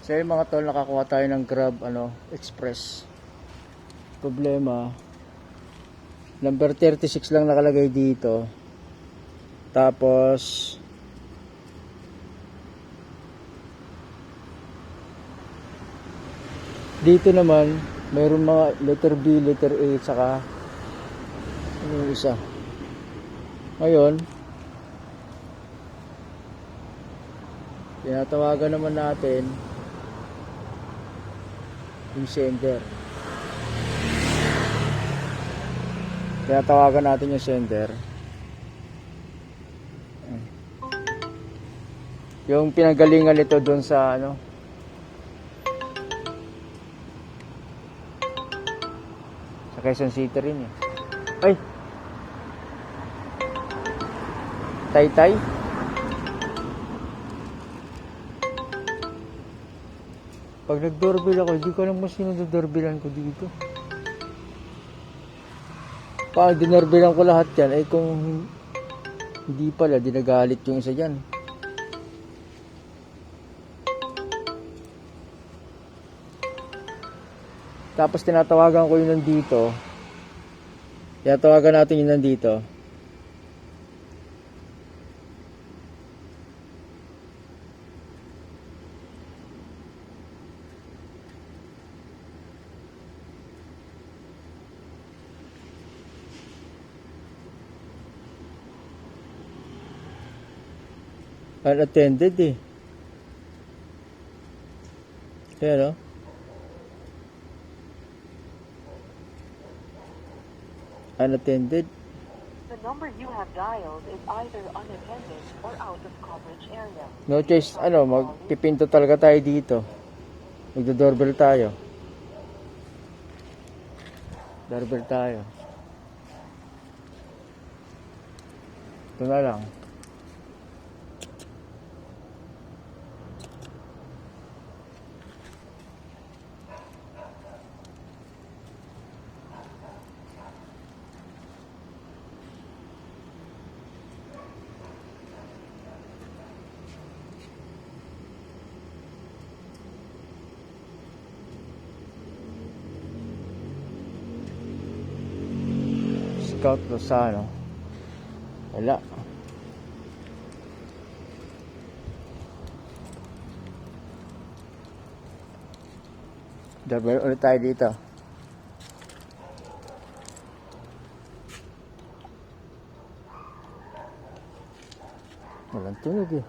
So yung mga tol, nakakuha tayo ng Grab Express. Problema, number 36 lang nakalagay dito. Tapos dito naman mayroon mga letter B, letter A, saka yung isa. Ngayon, tinatawagan naman natin yung sender. Tinatawagan natin yung sender. Yung pinanggalingan nito doon sa sa Quezon City rin eh. Ay! Taytay? Pag nag-doorbell ako, hindi ko alam kung sino nag-doorbellan ko dito. Pag dinorbellan ko lahat yan, ay kung hindi pala, dinagalit yung isa dyan. Tapos tinatawagan ko yung nandito. Tinatawagan natin yung nandito. Unattended eh. Kaya no? Unattended. The number you have dialed is either unattended or out of coverage area. No choice, magpipinto talaga tayo dito. Magdo-doorbell tayo. Doorbell tayo. Ito na lang. Scout Lozano. Wala. Doorbell ulit tayo dito. Walang tunog eh.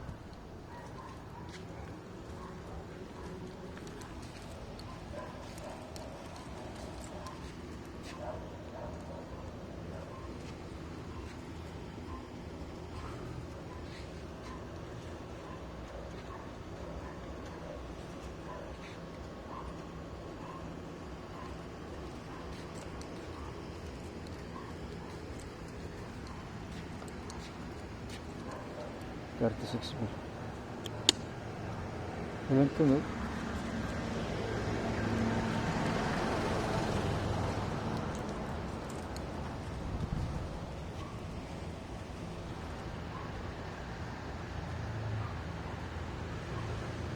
$36. Walang tunog.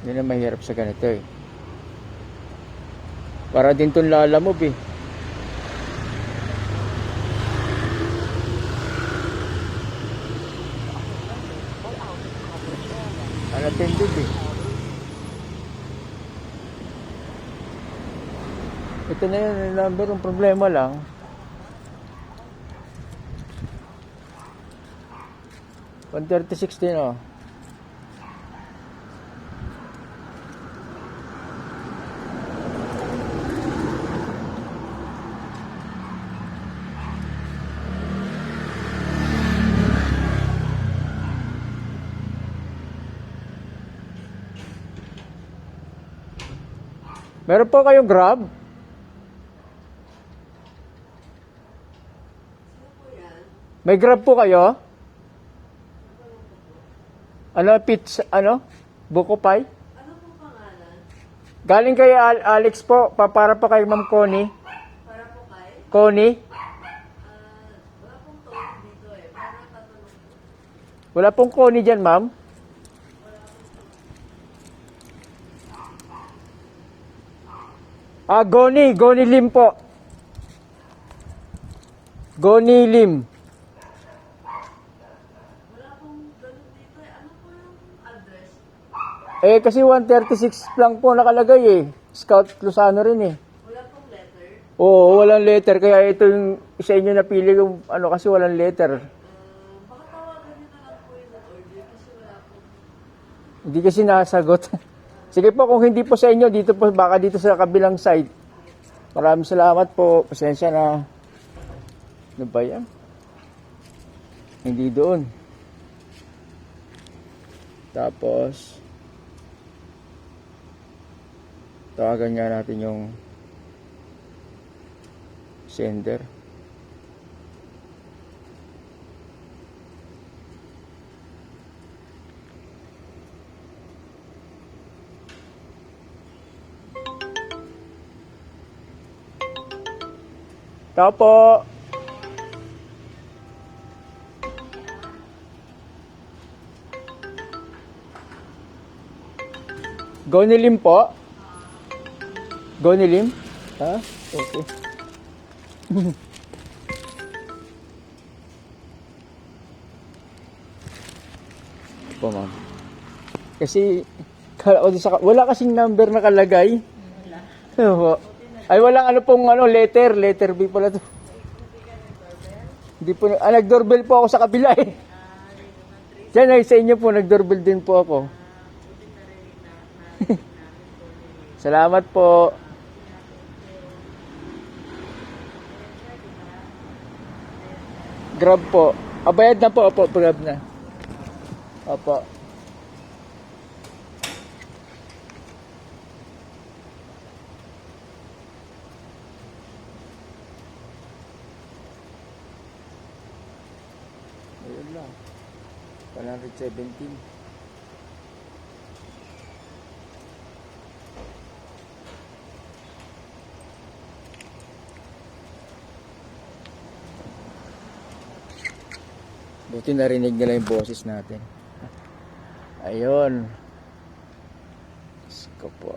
Yun ang mahirap sa ganito eh. Para din itong lalamove eh. Unattended eh. Ito na yun, yung number, yung problema lang. $136 din oh. Meron po kayong Grab? May Grab po kayo? Pizza, Buko Pie? Ano po pangalan? Galing kay Alex po, para pa kay Ma'am Connie. Para po kay? Connie? Wala pong tone dito eh. Para tatanong po. Wala pong Connie dyan, ma'am? Goni Lim po. Goni Lim. Wala pong ganun dito eh. Ano po yung address? Kasi 136 lang po nakalagay eh. Scout Luzano rin eh. Wala pong letter? Oo, walang letter. Kaya ito yung sa inyo napili yung ano kasi walang letter. Baka tawagan nyo na lang po yung order kasi wala pong... Hindi kasi nasagot. Sige po, kung hindi po sa inyo, dito po, baka dito sa kabilang side. Maraming salamat po. Pasensya na. Ano ba yan? Hindi doon. Tapos, tawagan nga natin yung sender. Tao po. Gonilim po. Gonilim? Ha? Okay. Po, ma'am. Kasi, kala ko sa, wala kasing number nakalagay. Wala. Ay, walang ano pong letter. Letter B pala to. Hindi po, nag-doorbell po ako sa kabila eh. Diyan ay sa inyo po, nag-doorbell din po ako. Salamat po. Grab po. Bayad na po. Opo, grab na. Opo. Ayun lang. 117. Buti narinig nila yung boses natin. Ayun. Diyos ko po.